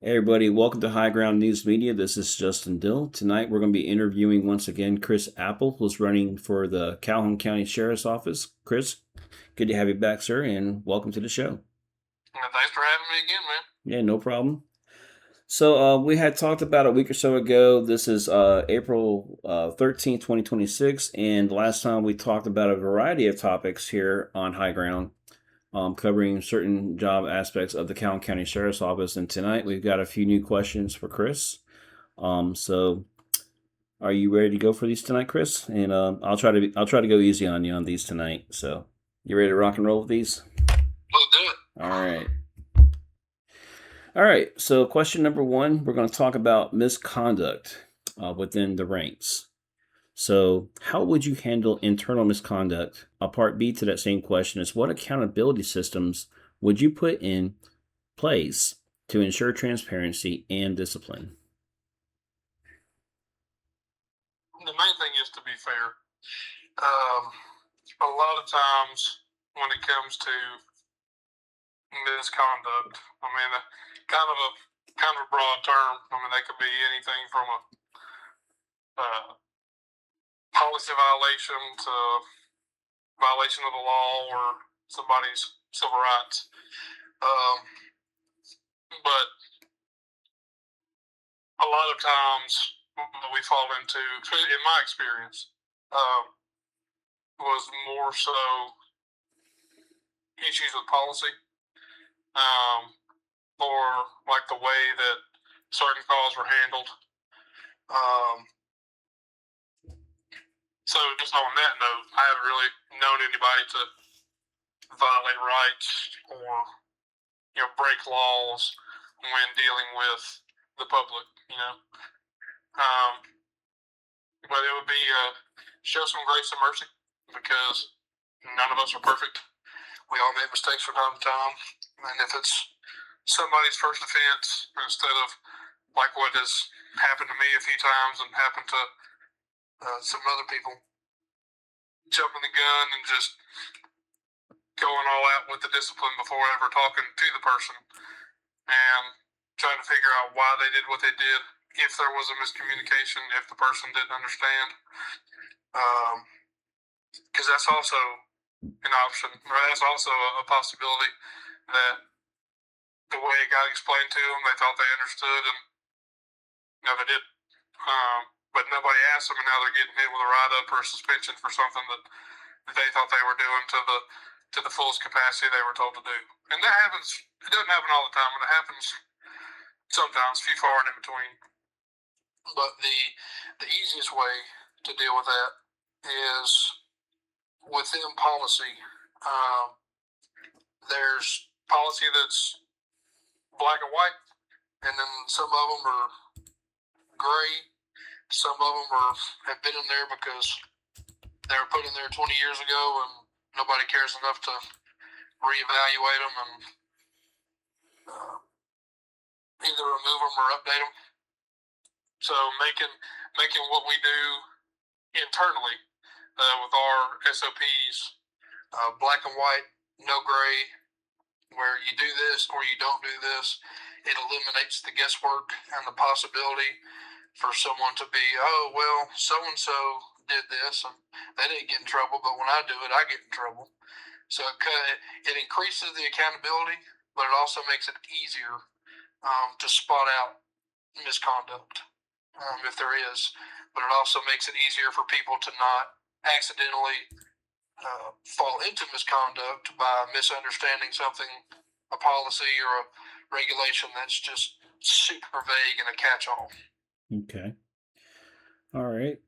Hey everybody, welcome to High Ground News Media. This is Justin Dill. Tonight we're going to be interviewing once again Chris Apple, who's running for the Calhoun County Sheriff's Office. Chris, good to have you back, sir, and welcome to the show. Thanks for having me again, man. Yeah, no problem. So we had talked about a week or so ago. This is April 13th, 2026, and last time we talked about a variety of topics here on High Ground, covering certain job aspects of the Calhoun County Sheriff's Office. And tonight we've got a few new questions for Chris. So are you ready to go for these tonight, Chris? And I'll try to go easy on you on these tonight. So you ready to rock and roll with these? Let's do it. All right. All right. So question number one, we're going to talk about misconduct within the ranks. So how would you handle internal misconduct? A part B to that same question is what accountability systems would you put in place to ensure transparency and discipline? The main thing is to be fair. Um, a lot of times when it comes to misconduct, kind of a broad term. They could be anything from a policy violation to violation of the law or somebody's civil rights. But a lot of times we fall into, in my experience, was more so issues with policy, or like the way that certain calls were handled. So just on that note, I haven't really known anybody to violate rights or break laws when dealing with the public. But it would be show some grace and mercy because none of us are perfect. We all make mistakes from time to time, and if it's somebody's first offense, instead of like what has happened to me a few times and happened to some other people, jumping the gun and just going all out with the discipline before ever talking to the person and trying to figure out why they did what they did, if there was a miscommunication, if the person didn't understand. Because that's also an option, or that's also a possibility that the way it got explained to them, they thought they understood, and they didn't. But nobody asked them, and now they're getting hit with a write-up or a suspension for something that they thought they were doing to the fullest capacity they were told to do. And that happens. It doesn't happen all the time, but it happens sometimes, few far and in between. But the easiest way to deal with that is within policy. There's policy that's black and white, and then some of them are gray. Some of them have been in there because they were put in there 20 years ago, and nobody cares enough to reevaluate them and either remove them or update them. So making what we do internally with our SOPs black and white, no gray, where you do this or you don't do this. It eliminates the guesswork and the possibility for someone to be, oh, well, so-and-so did this and they didn't get in trouble, but when I do it, I get in trouble. So it increases the accountability, but it also makes it easier to spot out misconduct, if there is. But it also makes it easier for people to not accidentally fall into misconduct by misunderstanding something, a policy or a regulation that's just super vague and a catch-all. Okay. All right.